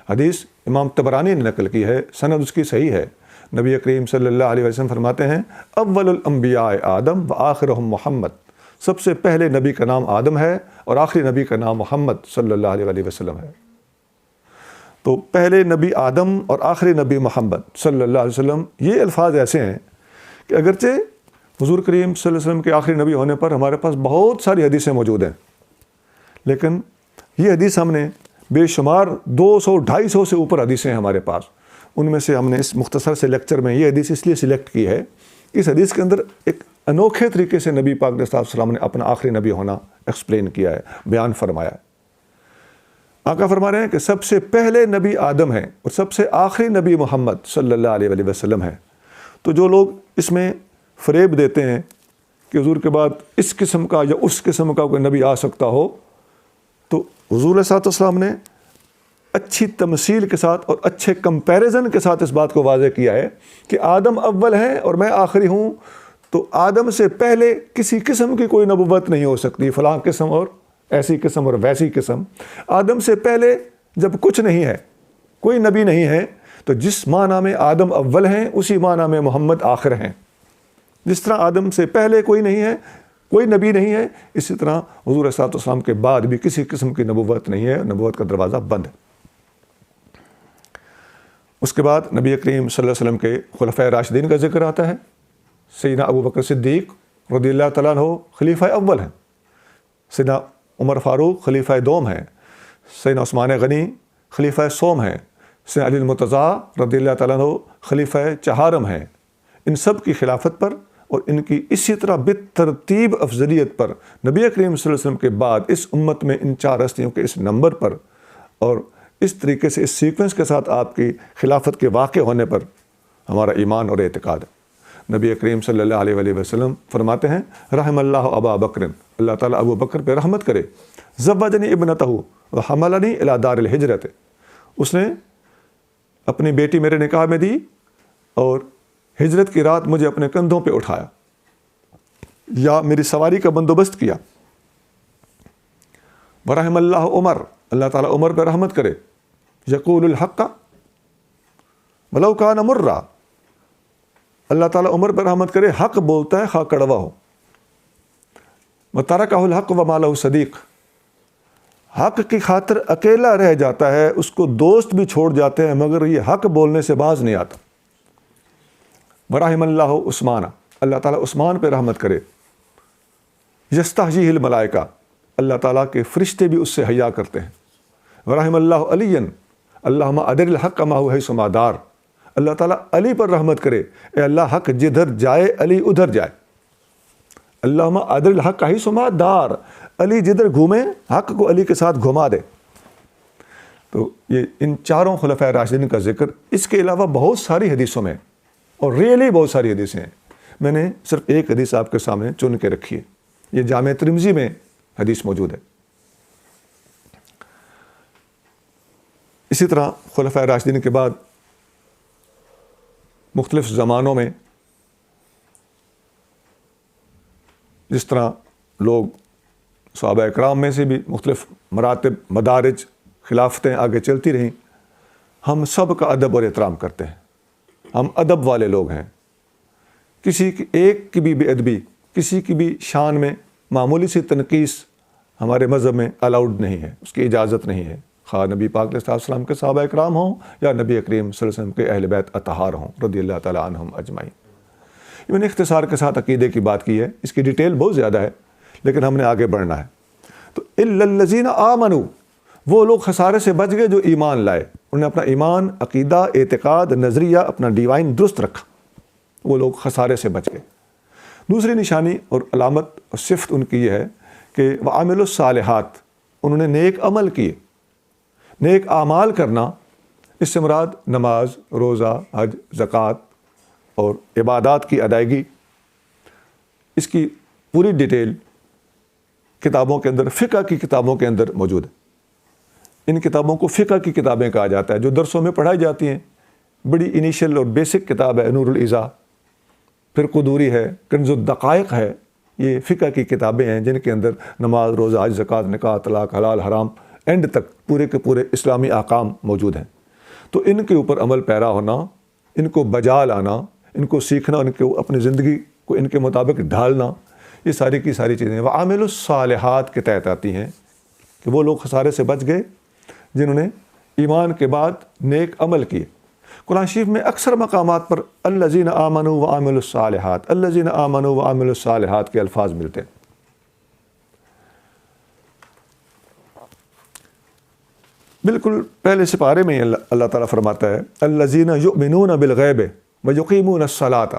حدیث امام طبرانی نے نقل کی ہے، سند اس کی صحیح ہے۔ نبی کریم صلی اللہ علیہ وسلم فرماتے ہیں اول الانبیاء آدم وآخرهم محمد، سب سے پہلے نبی کا نام آدم ہے اور آخری نبی کا نام محمد صلی اللہ علیہ وسلم ہے۔ تو پہلے نبی آدم اور آخری نبی محمد صلی اللہ علیہ وسلم، یہ الفاظ ایسے ہیں کہ اگرچہ حضور کریم صلی اللہ علیہ وسلم کے آخری نبی ہونے پر ہمارے پاس بہت ساری حدیثیں موجود ہیں، لیکن یہ حدیث ہم نے بے شمار 200-250 سے اوپر حدیثیں ہیں ہمارے پاس، ان میں سے ہم نے اس مختصر سے لیکچر میں یہ حدیث اس لیے سلیکٹ کی ہے کہ اس حدیث کے اندر ایک انوکھے طریقے سے نبی پاک علیہ السلام نے اپنا آخری نبی ہونا ایکسپلین کیا ہے، بیان فرمایا ہے۔ آقا فرما رہے ہیں کہ سب سے پہلے نبی آدم ہیں اور سب سے آخری نبی محمد صلی اللہ علیہ وسلم ہے۔ تو جو لوگ اس میں فریب دیتے ہیں کہ حضور کے بعد اس قسم کا یا اس قسم کا کوئی نبی آ سکتا ہو، تو حضور علیہ السلام نے اچھی تمثیل کے ساتھ اور اچھے کمپیریزن کے ساتھ اس بات کو واضح کیا ہے کہ آدم اول ہے اور میں آخری ہوں، تو آدم سے پہلے کسی قسم کی کوئی نبوت نہیں ہو سکتی، فلاں قسم اور ایسی قسم اور ویسی قسم۔ آدم سے پہلے جب کچھ نہیں ہے، کوئی نبی نہیں ہے، تو جس معنی میں آدم اول ہیں اسی معنی میں محمد آخر ہیں۔ جس طرح آدم سے پہلے کوئی نہیں ہے، کوئی نبی نہیں ہے، اسی طرح حضور صلی اللہ علیہ وسلم کے بعد بھی کسی قسم کی نبوت نہیں ہے، نبوت کا دروازہ بند ہے۔ اس کے بعد نبی کریم صلی اللہ علیہ وسلم کے خلفۂ راشدین کا ذکر آتا ہے۔ سیدنا ابو بکر صدیق رضی اللہ تعالیٰ عنہ خلیفہ اول ہیں، سیدنا عمر فاروق خلیفہ دوم ہیں، سیدنا عثمان غنی خلیفہ سوم ہیں، سیدنا علی المرتضیٰ رضی اللہ تعالیٰ عنہ خلیفہ چہارم ہیں۔ ان سب کی خلافت پر اور ان کی اسی طرح بالترتیب افضلیت پر نبی کریم صلی اللہ علیہ وسلم کے بعد اس امت میں ان 4 ہستیوں کے اس نمبر پر اور اس طریقے سے اس سیکوینس کے ساتھ آپ کی خلافت کے واقع ہونے پر ہمارا ایمان اور اعتقاد ہے۔ نبی کریم صلی اللہ علیہ وآلہ وسلم فرماتے ہیں رحم اللہ ابا بکر، اللہ تعالیٰ ابو بکر پہ رحمت کرے، زوجنی ابنتہ وحملنی الی دار الہجرت، اس نے اپنی بیٹی میرے نکاح میں دی اور ہجرت کی رات مجھے اپنے کندھوں پہ اٹھایا یا میری سواری کا بندوبست کیا۔ ورحم اللہ عمر، اللہ تعالیٰ عمر پہ رحمت کرے، یقول الحق ولو کان مرا، اللہ تعالیٰ عمر پہ رحمت کرے، حق بولتا ہے خواہ کڑوا ہو۔ وترکہ الحق وما لہ صدیق، حق کی خاطر اکیلا رہ جاتا ہے، اس کو دوست بھی چھوڑ جاتے ہیں مگر یہ حق بولنے سے باز نہیں آتا۔ ورحم اللہ عثمان، اللہ تعالیٰ عثمان پہ رحمت کرے، یستحییہ الملائکہ، اللہ تعالیٰ کے فرشتے بھی اس سے حیا کرتے ہیں۔ ورحم اللہ علی، اللہم ادر الحق ما هو حیث ما دار، اللہ تعالیٰ علی پر رحمت کرے، اے اللہ حق جدھر جائے علی ادھر جائے۔ اللہم ادر الحق حیث ما دار، علی جدھر گھومے حق کو علی کے ساتھ گھما دے۔ تو یہ ان 4 خلفۂ راشدین کا ذکر اس کے علاوہ بہت ساری حدیثوں میں، اور ریئلی بہت ساری حدیثیں ہیں، میں نے صرف ایک حدیث آپ کے سامنے چن کے رکھی ہے، یہ جامع ترمذی میں حدیث موجود ہے۔ اسی طرح خلفۂ راشدین کے بعد مختلف زمانوں میں جس طرح لوگ صحابہ اکرام میں سے بھی مختلف مراتب، مدارج، خلافتیں آگے چلتی رہیں، ہم سب کا ادب اور احترام کرتے ہیں، ہم ادب والے لوگ ہیں، کسی کی ایک کی بھی بے ادبی، کسی کی بھی شان میں معمولی سی تنقیص ہمارے مذہب میں الاؤڈ نہیں ہے، اس کی اجازت نہیں ہے، خواہ نبی پاک علیہ السلام کے صحابہ اکرام ہوں یا نبی کریم صلی اللہ علیہ وسلم کے اہل بیت اطہار ہوں رضی اللہ تعالیٰ عنہم اجمعین۔ میں نے اختصار کے ساتھ عقیدے کی بات کی ہے، اس کی ڈیٹیل بہت زیادہ ہے لیکن ہم نے آگے بڑھنا ہے۔ تو الا الذین آمنوا، وہ لوگ خسارے سے بچ گئے جو ایمان لائے، انہوں نے اپنا ایمان، عقیدہ، اعتقاد، نظریہ، اپنا ڈیوائن درست رکھا، وہ لوگ خسارے سے بچ گئے۔ دوسری نشانی اور علامت اور صفت ان کی یہ ہے کہ وعملوا الصالحات، انہوں نے نیک عمل کیے۔ نیک اعمال کرنا، اس سے مراد نماز، روزہ، حج، زکوٰۃ اور عبادات کی ادائیگی، اس کی پوری ڈیٹیل کتابوں کے اندر، فقہ کی کتابوں کے اندر موجود ہے۔ ان کتابوں کو فقہ کی کتابیں کہا جاتا ہے، جو درسوں میں پڑھائی جاتی ہیں۔ بڑی انیشیل اور بیسک کتاب ہے نور الازا، پھر قدوری ہے، کنز الدقائق ہے، یہ فقہ کی کتابیں ہیں جن کے اندر نماز، روزہ، حج، زکوٰۃ، نکاح، طلاق، حلال، حرام، اینڈ تک پورے کے پورے اسلامی احکام موجود ہیں۔ تو ان کے اوپر عمل پیرا ہونا، ان کو بجا لانا، ان کو سیکھنا، ان کو اپنی زندگی کو ان کے مطابق ڈھالنا، یہ ساری کی ساری چیزیں وعامل الصالحات کے تحت آتی ہیں کہ وہ لوگ خسارے سے بچ گئے جنہوں نے ایمان کے بعد نیک عمل کیے۔ قرآن شریف میں اکثر مقامات پر الذین آمنوا وعملوا الصالحات، الذین آمنوا وعملوا الصالحات کے الفاظ ملتے ہیں۔ بالکل پہلے سپارے میں اللہ تعالیٰ فرماتا ہے الذین یؤمنون بالغیب ویقیمون الصلاۃ،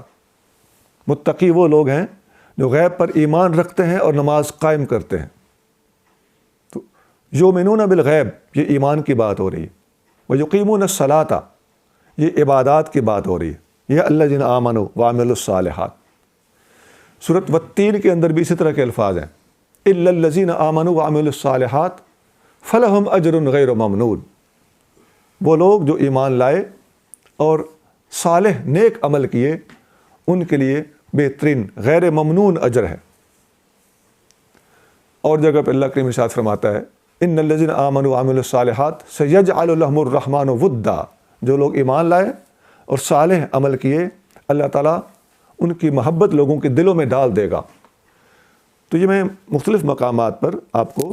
متقی وہ لوگ ہیں جو غیب پر ایمان رکھتے ہیں اور نماز قائم کرتے ہیں۔ تو یؤمنون بالغیب، یہ ایمان کی بات ہو رہی ہے، ویقیمون الصلاۃ، یہ عبادات کی بات ہو رہی ہے، یہ الذین آمنوا وعملوا الصالحات۔ سورۃ والتین کے اندر بھی اسی طرح کے الفاظ ہیں، الا الذین آمنوا وعملوا الصالحات فلہم اجر غیر ممنون، وہ لوگ جو ایمان لائے اور صالح نیک عمل کیے، ان کے لیے بہترین غیر ممنون اجر ہے۔ اور جگہ پہ اللہ کریم ارشاد فرماتا ہے ان الذین آمنوا وعملوا الصالحات سیجعل لهم الرحمن ودا، جو لوگ ایمان لائے اور صالح عمل کیے، اللہ تعالیٰ ان کی محبت لوگوں کے دلوں میں ڈال دے گا۔ تو یہ میں مختلف مقامات پر آپ کو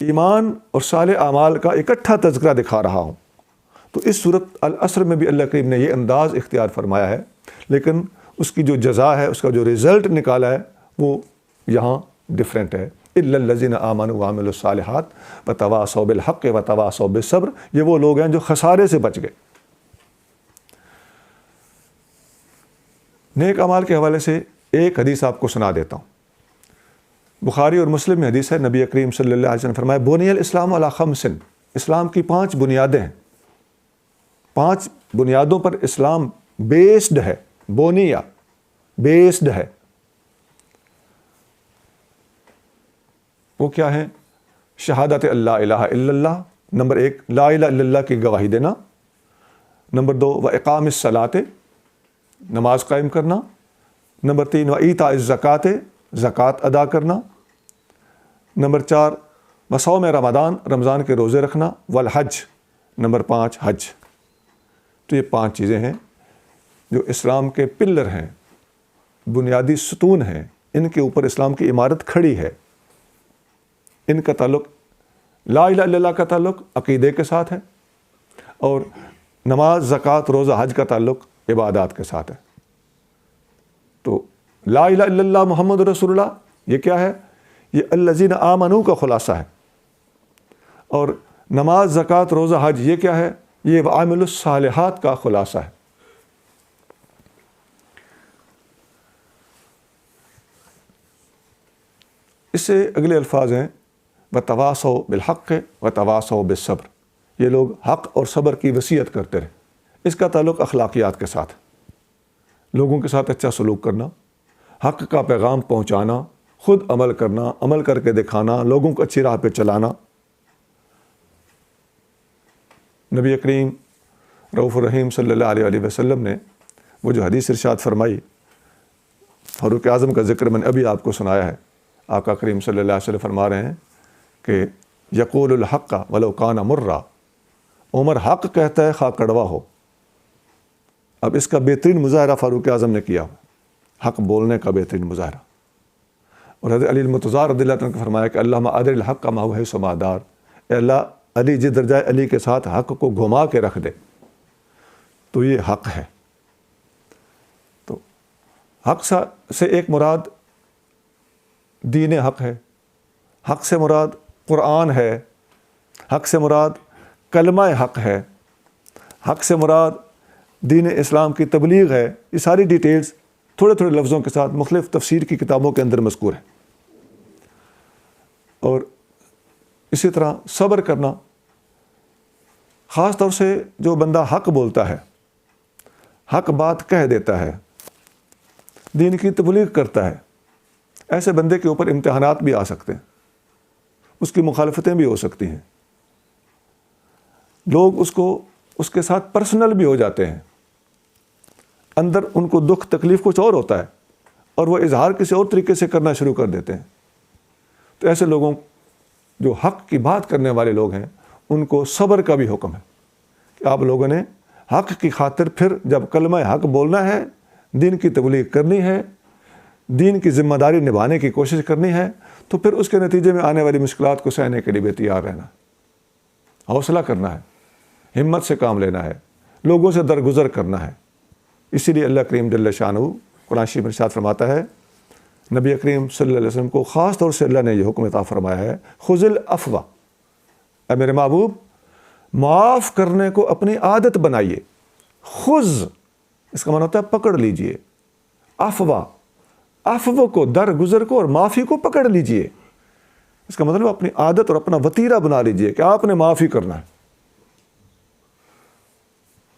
ایمان اور صالح اعمال کا اکٹھا تذکرہ دکھا رہا ہوں. تو اس صورت العصر میں بھی اللہ کریم نے یہ انداز اختیار فرمایا ہے، لیکن اس کی جو جزا ہے، اس کا جو رزلٹ نکالا ہے، وہ یہاں ڈفرینٹ ہے. الا الذین آمنوا وعملوا الصالحات وتواصوا بالحق وتواصوا بالصبر. یہ وہ لوگ ہیں جو خسارے سے بچ گئے. نیک اعمال کے حوالے سے ایک حدیث آپ کو سنا دیتا ہوں. بخاری اور مسلم میں حدیث ہے، نبی کریم صلی اللہ علیہ وسلم نے فرمایا بنی الاسلام علی خمس. اسلام کی 5 بنیادیں ہیں. 5 بنیادوں پر اسلام بیسڈ ہے. بونیا بیسڈ ہے. وہ کیا ہیں؟ شہادت اللہ الہ الا اللہ، نمبر 1 لا الہ الا اللہ کی گواہی دینا. نمبر 2 و اقام الصلاۃ، نماز قائم کرنا. نمبر 3 و ایتاء الزکوٰۃ، زکوٰۃ ادا کرنا. نمبر 4 و صوم رمضان، رمضان کے روزے رکھنا. والحج، نمبر 5 حج. تو یہ 5 چیزیں ہیں جو اسلام کے پلر ہیں، بنیادی ستون ہیں. ان کے اوپر اسلام کی عمارت کھڑی ہے. ان کا تعلق لا الہ الا اللہ کا تعلق عقیدے کے ساتھ ہے، اور نماز، زکوٰۃ، روزہ، حج کا تعلق عبادات کے ساتھ ہے. تو لا الہ الا اللہ محمد رسول اللہ یہ کیا ہے؟ یہ الذین آمنوا کا خلاصہ ہے. اور نماز، زکوٰۃ، روزہ، حج یہ کیا ہے؟ یہ وعملوا الصالحات کا خلاصہ ہے. اس سے اگلے الفاظ ہیں وتواصوا بالحق وتواصوا بالصبر. یہ لوگ حق اور صبر کی وصیت کرتے رہے. اس کا تعلق اخلاقیات کے ساتھ، لوگوں کے ساتھ اچھا سلوک کرنا، حق کا پیغام پہنچانا، خود عمل کرنا، عمل کر کے دکھانا، لوگوں کو اچھی راہ پہ چلانا. نبی کریم رؤوف الرحیم صلی اللہ علیہ وسلم نے وہ جو حدیث ارشاد فرمائی، فاروق اعظم کا ذکر میں نے ابھی آپ کو سنایا ہے. آقا کریم صلی اللہ علیہ وسلم فرما رہے ہیں کہ یقول الحق ولو کان مرا. عمر حق کہتا ہے خواہ کڑوا ہو. اب اس کا بہترین مظاہرہ فاروق اعظم نے کیا، حق بولنے کا بہترین مظاہرہ. اور حضرت علی المتضار رضی اللہ عنہ نے فرمایا کہ اللہم ادر الحق ما هو حیث ما دار. اے اللہ، علی جس درجہ علی کے ساتھ حق کو گھما کے رکھ دے. تو یہ حق ہے. تو حق سے ایک مراد دین حق ہے، حق سے مراد قرآن ہے، حق سے مراد کلمہ حق ہے، حق سے مراد دین اسلام کی تبلیغ ہے. یہ ساری ڈیٹیلز تھوڑے تھوڑے لفظوں کے ساتھ مختلف تفسیر کی کتابوں کے اندر مذکور ہے. اور اسی طرح صبر کرنا، خاص طور سے جو بندہ حق بولتا ہے، حق بات کہہ دیتا ہے، دین کی تبلیغ کرتا ہے، ایسے بندے کے اوپر امتحانات بھی آ سکتے ہیں، اس کی مخالفتیں بھی ہو سکتی ہیں. لوگ اس کے ساتھ پرسنل بھی ہو جاتے ہیں. اندر ان کو دکھ تکلیف کچھ اور ہوتا ہے، اور وہ اظہار کسی اور طریقے سے کرنا شروع کر دیتے ہیں. تو ایسے لوگوں جو حق کی بات کرنے والے لوگ ہیں، ان کو صبر کا بھی حکم ہے کہ آپ لوگوں نے حق کی خاطر پھر جب کلمہ حق بولنا ہے، دین کی تبلیغ کرنی ہے، دین کی ذمہ داری نبھانے کی کوشش کرنی ہے، تو پھر اس کے نتیجے میں آنے والی مشکلات کو سہنے کے لیے بھی تیار رہنا ہے، حوصلہ کرنا ہے، ہمت سے کام لینا ہے، لوگوں سے درگزر کرنا ہے. اسی لیے اللہ کریم جل شانہ قرآن شریف میں ارشاد فرماتا ہے، نبی کریم صلی اللہ علیہ وسلم کو خاص طور سے اللہ نے یہ حکم عطا فرمایا ہے، خذ العفو. اے میرے محبوب، معاف کرنے کو اپنی عادت بنائیے. خذ اس کا معنی ہوتا ہے پکڑ لیجئے. عفو کو، درگزر کو اور معافی کو پکڑ لیجئے. اس کا مطلب اپنی عادت اور اپنا وتیرہ بنا لیجئے کہ آپ نے معافی کرنا ہے.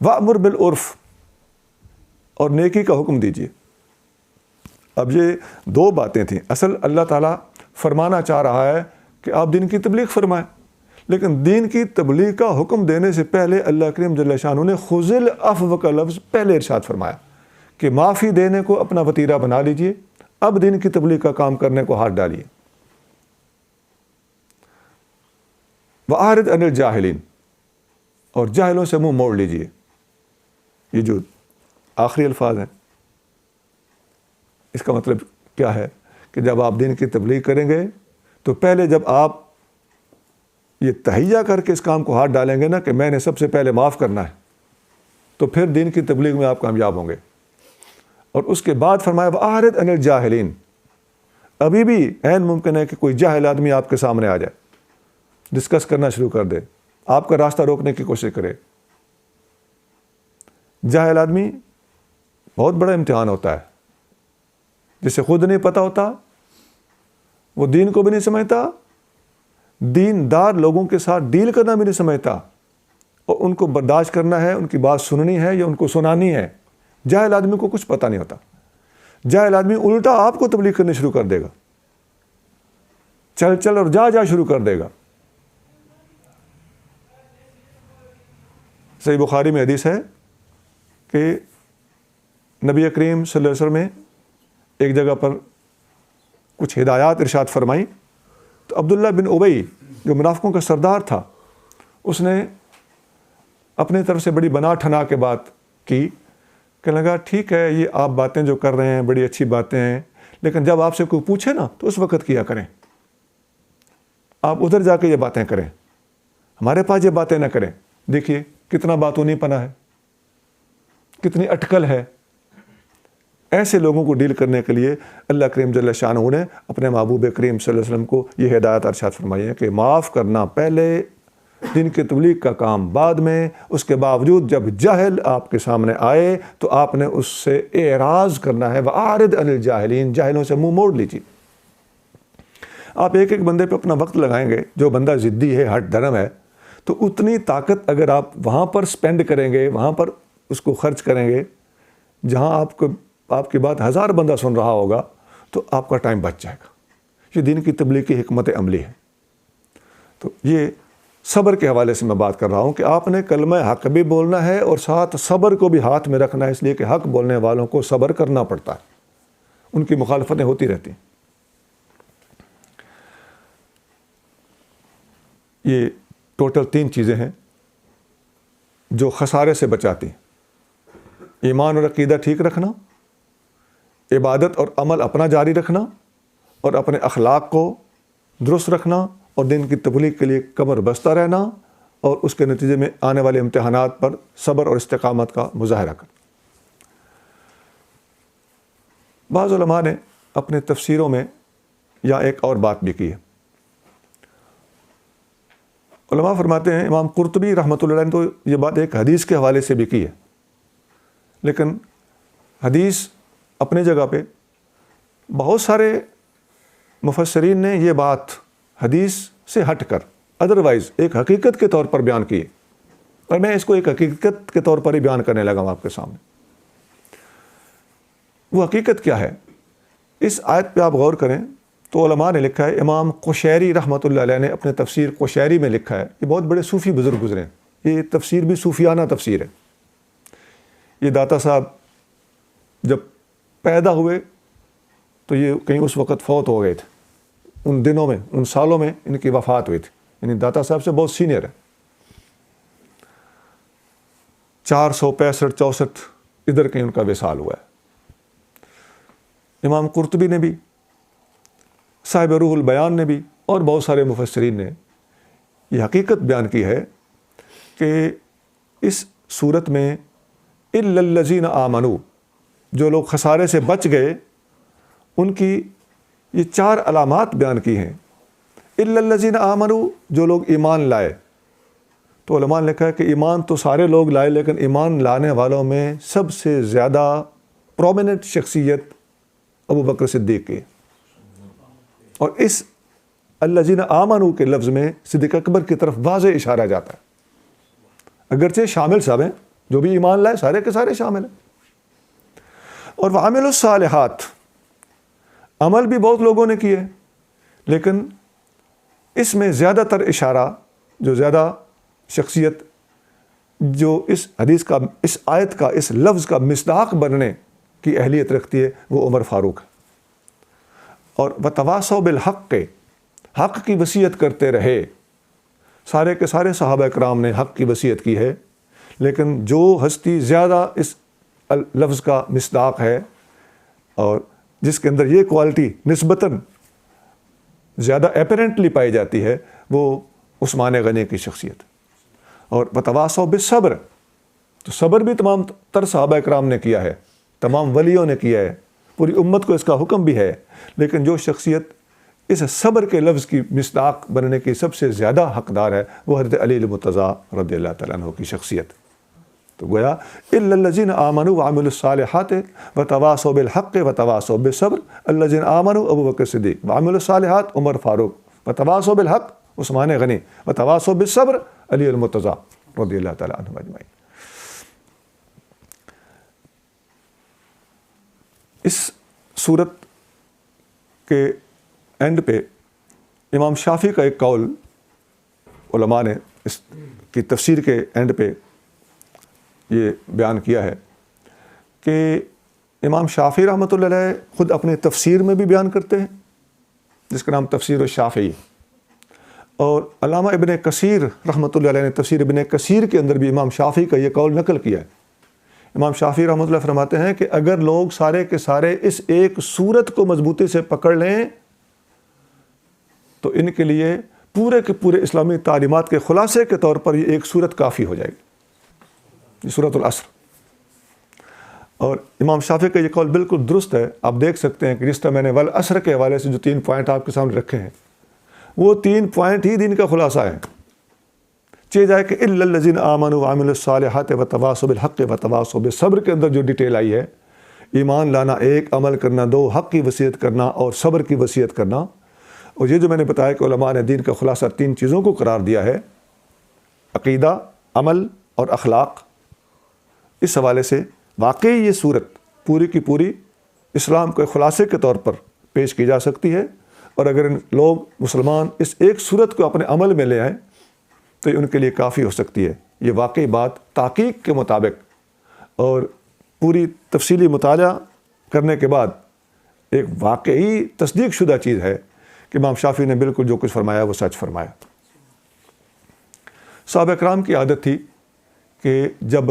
وَأْمُرْ بِالْعُرْفِ، اور نیکی کا حکم دیجئے. اب یہ 2 باتیں تھیں. اصل اللہ تعالیٰ فرمانا چاہ رہا ہے کہ آپ دین کی تبلیغ فرمائیں، لیکن دین کی تبلیغ کا حکم دینے سے پہلے اللہ کریم جل شانہ نے خذ العفو کا لفظ پہلے ارشاد فرمایا کہ معافی دینے کو اپنا وتیرہ بنا لیجئے، اب دین کی تبلیغ کا کام کرنے کو ہاتھ ڈالیے. وَأَعْرِضْ عَنِ الْجَاهِلِينَ، اور جاہلوں سے منہ موڑ لیجئے. یہ جو آخری الفاظ ہیں، اس کا مطلب کیا ہے کہ جب آپ دین کی تبلیغ کریں گے تو پہلے جب آپ یہ تہیہ کر کے اس کام کو ہاتھ ڈالیں گے نا کہ میں نے سب سے پہلے معاف کرنا ہے، تو پھر دین کی تبلیغ میں آپ کامیاب ہوں گے۔ اور اس کے بعد فرمایا وَأَعْرِضْ عَنِ الْجَاهِلِينَ، ابھی بھی عین ممکن ہے کہ کوئی جاہل آدمی آپ کے سامنے آ جائے، ڈسکس کرنا شروع کر دے، آپ کا راستہ روکنے کی کوشش کرے۔ جاہل آدمی بہت بڑا امتحان ہوتا ہے، جسے خود نہیں پتہ ہوتا، وہ دین کو بھی نہیں سمجھتا، دیندار لوگوں کے ساتھ ڈیل کرنا بھی نہیں سمجھتا، اور ان کو برداشت کرنا ہے، ان کی بات سننی ہے یا ان کو سنانی ہے۔ جاہل آدمی کو کچھ پتہ نہیں ہوتا، جاہل آدمی الٹا آپ کو تبلیغ کرنے شروع کر دے گا، چل چل اور جا جا شروع کر دے گا۔ صحیح بخاری میں حدیث ہے کہ نبی کریم صلی اللہ علیہ وسلم نے ایک جگہ پر کچھ ہدایات ارشاد فرمائی، تو عبداللہ بن ابی جو منافقوں کا سردار تھا، اس نے اپنی طرف سے بڑی بنا ٹھنا کے بات کی، کہ لگا ٹھیک ہے یہ آپ باتیں جو کر رہے ہیں بڑی اچھی باتیں ہیں، لیکن جب آپ سے کوئی پوچھے نا تو اس وقت کیا کریں، آپ ادھر جا کے یہ باتیں کریں، ہمارے پاس یہ باتیں نہ کریں۔ دیکھیے کتنا باتونی پنا ہے، کتنی اٹکل ہے۔ ایسے لوگوں کو ڈیل کرنے کے لیے اللہ کریم جل شانہ نے اپنے محبوب کریم صلی اللہ علیہ وسلم کو یہ ہدایت ارشاد فرمائی ہے کہ معاف کرنا پہلے، دین کی تبلیغ کا کام بعد میں۔ اس کے باوجود جب جاہل آپ کے سامنے آئے تو آپ نے اس سے اعراض کرنا ہے، وَأَعْرِضْ عَنِ الْجَاهِلِينَ، جاہلوں سے منہ موڑ لیجیے۔ آپ ایک ایک بندے پہ اپنا وقت لگائیں گے، جو بندہ ضدی ہے، ہٹ دھرم ہے، تو اتنی طاقت اگر آپ وہاں پر سپینڈ کریں گے، وہاں پر اس کو خرچ کریں گے جہاں آپ کی بات 1000 بندہ سن رہا ہوگا، تو آپ کا ٹائم بچ جائے گا۔ یہ دین کی تبلیغ کی حکمت عملی ہے۔ تو یہ صبر کے حوالے سے میں بات کر رہا ہوں کہ آپ نے کلمہ حق بھی بولنا ہے اور ساتھ صبر کو بھی ہاتھ میں رکھنا ہے، اس لیے کہ حق بولنے والوں کو صبر کرنا پڑتا ہے، ان کی مخالفتیں ہوتی رہتی ہیں۔ یہ ٹوٹل 3 چیزیں ہیں جو خسارے سے بچاتی ہیں: ایمان اور عقیدہ ٹھیک رکھنا، عبادت اور عمل اپنا جاری رکھنا، اور اپنے اخلاق کو درست رکھنا، اور دین کی تبلیغ کے لیے کمر بستہ رہنا، اور اس کے نتیجے میں آنے والے امتحانات پر صبر اور استقامت کا مظاہرہ کرنا۔ بعض علماء نے اپنے تفسیروں میں یا ایک اور بات بھی کی ہے۔ علماء فرماتے ہیں، امام قرطبی رحمۃ اللہ علیہ نے تو یہ بات ایک حدیث کے حوالے سے بھی کی ہے، لیکن حدیث اپنے جگہ پہ، بہت سارے مفسرین نے یہ بات حدیث سے ہٹ کر ادروائز ایک حقیقت کے طور پر بیان کی ہے، اور میں اس کو ایک حقیقت کے طور پر ہی بیان کرنے لگا ہوں آپ کے سامنے۔ وہ حقیقت کیا ہے؟ اس آیت پہ آپ غور کریں تو علماء نے لکھا ہے، امام قشیری رحمۃ اللہ علیہ نے اپنے تفسیر قشیری میں لکھا ہے، یہ بہت بڑے صوفی بزرگ گزرے ہیں، یہ تفسیر بھی صوفیانہ تفسیر ہے۔ یہ داتا صاحب جب پیدا ہوئے تو یہ کہیں اس وقت فوت ہو گئے تھے، ان دنوں میں، ان سالوں میں ان کی وفات ہوئی تھی، یعنی داتا صاحب سے بہت سینئر ہے۔ 465-64 ادھر کہیں ان کا وصال ہوا ہے۔ امام قرطبی نے بھی، صاحب روح البیان نے بھی، اور بہت سارے مفسرین نے یہ حقیقت بیان کی ہے کہ اس صورت میں اِلَّا الَّذِينَ آمَنُوا، جو لوگ خسارے سے بچ گئے، ان کی یہ 4 علامات بیان کی ہیں۔ اِلَّا الَّذِينَ آمَنُوا، جو لوگ ایمان لائے۔ تو علماء نے لکھا ہے کہ ایمان تو سارے لوگ لائے، لیکن ایمان لانے والوں میں سب سے زیادہ پرومیننٹ شخصیت ابو بکر صدیق کی، اور اس الذین آمنوا کے لفظ میں صدیق اکبر کی طرف واضح اشارہ جاتا ہے، اگرچہ شامل سب ہیں، جو بھی ایمان لائے سارے کے سارے شامل ہیں۔ اور وعملوا الصالحات، عمل بھی بہت لوگوں نے کیے، لیکن اس میں زیادہ تر اشارہ، جو زیادہ شخصیت جو اس حدیث کا، اس آیت کا، اس لفظ کا مصداق بننے کی اہلیت رکھتی ہے، وہ عمر فاروق ہے۔ اور وتواصوا بالحق، حق کی وصیت کرتے رہے۔ سارے کے سارے صحابہ کرام نے حق کی وصیت کی ہے، لیکن جو ہستی زیادہ اس لفظ کا مصداق ہے اور جس کے اندر یہ کوالٹی نسبتاً زیادہ اپیرنٹلی پائی جاتی ہے وہ عثمان غنی کی شخصیت. اور وتواصوا بالصبر، تو صبر بھی تمام تر صحابہ اکرام نے کیا ہے، تمام ولیوں نے کیا ہے، پوری امت کو اس کا حکم بھی ہے. لیکن جو شخصیت اس صبر کے لفظ کی مصداق بننے کی سب سے زیادہ حقدار ہے وہ حضرت علی المرتضیٰ رضی اللہ تعالیٰ عنہ کی شخصیت. تو گویا الا الذین آمنوا وعملوا الصالحات وتواصوا بالحق وتواصوا بالصبر. الذین آمنوا ابو بکر صدیق، وعملوا الصالحات عمر فاروق، وتواصوا بالحق عثمان غنی، وتواصوا بالصبر علی المرتضیٰ رضی اللہ تعالیٰ عنہ اجمعین. اس صورت کے اینڈ پہ امام شافعی کا ایک قول علماء نے اس کی تفسیر کے اینڈ پہ یہ بیان کیا ہے کہ امام شافعی رحمۃ اللہ علیہ خود اپنے تفسیر میں بھی بیان کرتے ہیں جس کا نام تفسیر الشافعی، اور علامہ ابن کثیر رحمۃ اللہ علیہ نے تفسیر ابن کثیر کے اندر بھی امام شافعی کا یہ قول نقل کیا ہے. امام شافعی رحمۃ اللہ فرماتے ہیں کہ اگر لوگ سارے کے سارے اس ایک صورت کو مضبوطی سے پکڑ لیں تو ان کے لیے پورے کے پورے اسلامی تعلیمات کے خلاصے کے طور پر یہ ایک صورت کافی ہو جائے گی، یہ سورۃ العصر. اور امام شافعی کا یہ قول بالکل درست ہے. آپ دیکھ سکتے ہیں کہ جس طرح میں نے والعصر کے حوالے سے جو 3 پوائنٹ آپ کے سامنے رکھے ہیں وہ 3 پوائنٹ ہی دین کا خلاصہ ہے. چاہے جائے کہ الا الذین آمنوا وعملوا الصالحات وتواصوا بالحق وتواصوا بالصبر کے اندر جو ڈیٹیل آئی ہے، ایمان لانا 1، عمل کرنا 2، حق کی وصیت کرنا اور صبر کی وصیت کرنا. اور یہ جو میں نے بتایا کہ علماء نے دین کا خلاصہ 3 چیزوں کو قرار دیا ہے، عقیدہ، عمل اور اخلاق. اس حوالے سے واقعی یہ صورت پوری کی پوری اسلام کے خلاصے کے طور پر پیش کی جا سکتی ہے. اور اگر لوگ مسلمان اس ایک صورت کو اپنے عمل میں لے آئیں تو یہ ان کے لیے کافی ہو سکتی ہے. یہ واقعی بات تحقیق کے مطابق اور پوری تفصیلی مطالعہ کرنے کے بعد ایک واقعی تصدیق شدہ چیز ہے کہ امام شافعی نے بالکل جو کچھ فرمایا وہ سچ فرمایا. صحابہ کرام کی عادت تھی کہ جب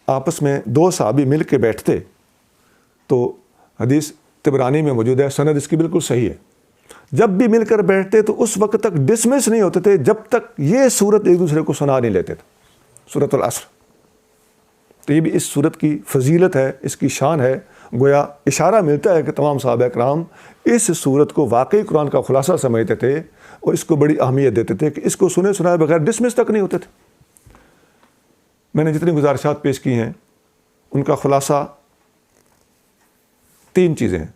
آپس میں 2 صحابی مل کے بیٹھتے تو حدیث طبرانی میں موجود ہے، سند اس کی بالکل صحیح ہے، جب بھی مل کر بیٹھتے تو اس وقت تک ڈسمس نہیں ہوتے تھے جب تک یہ صورت ایک دوسرے کو سنا نہیں لیتے تھے، سورۃ العصر. تو یہ بھی اس صورت کی فضیلت ہے، اس کی شان ہے. گویا اشارہ ملتا ہے کہ تمام صحابہ کرام اس صورت کو واقعی قرآن کا خلاصہ سمجھتے تھے اور اس کو بڑی اہمیت دیتے تھے کہ اس کو سنے سنائے بغیر ڈسمس تک نہیں ہوتے تھے. میں نے جتنی گزارشات پیش کی ہیں ان کا خلاصہ 3 چیزیں ہیں.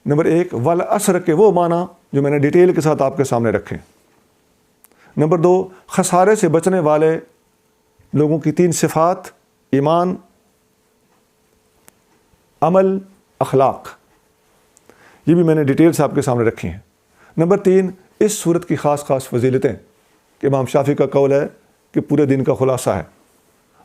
نمبر 1 والعصر کے وہ معنی جو میں نے ڈیٹیل کے ساتھ آپ کے سامنے رکھے. نمبر 2 خسارے سے بچنے والے لوگوں کی 3 صفات، ایمان، عمل، اخلاق. یہ بھی میں نے ڈیٹیل سے آپ کے سامنے رکھی ہیں. نمبر 3 اس صورت کی خاص فضیلتیں کہ امام شافعی کا قول ہے کہ پورے دین کا خلاصہ ہے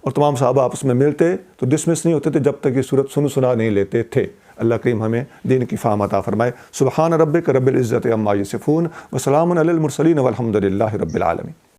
اور تمام صحابہ آپس میں ملتے تو ڈسمس نہیں ہوتے تھے جب تک یہ صورت سنا نہیں لیتے تھے. اللہ کریم ہمیں دین کی فہم عطا فرمائے. سبحان ربک رب العزت عما یصفون وسلام علی المرسلین والحمد للہ رب العالمین.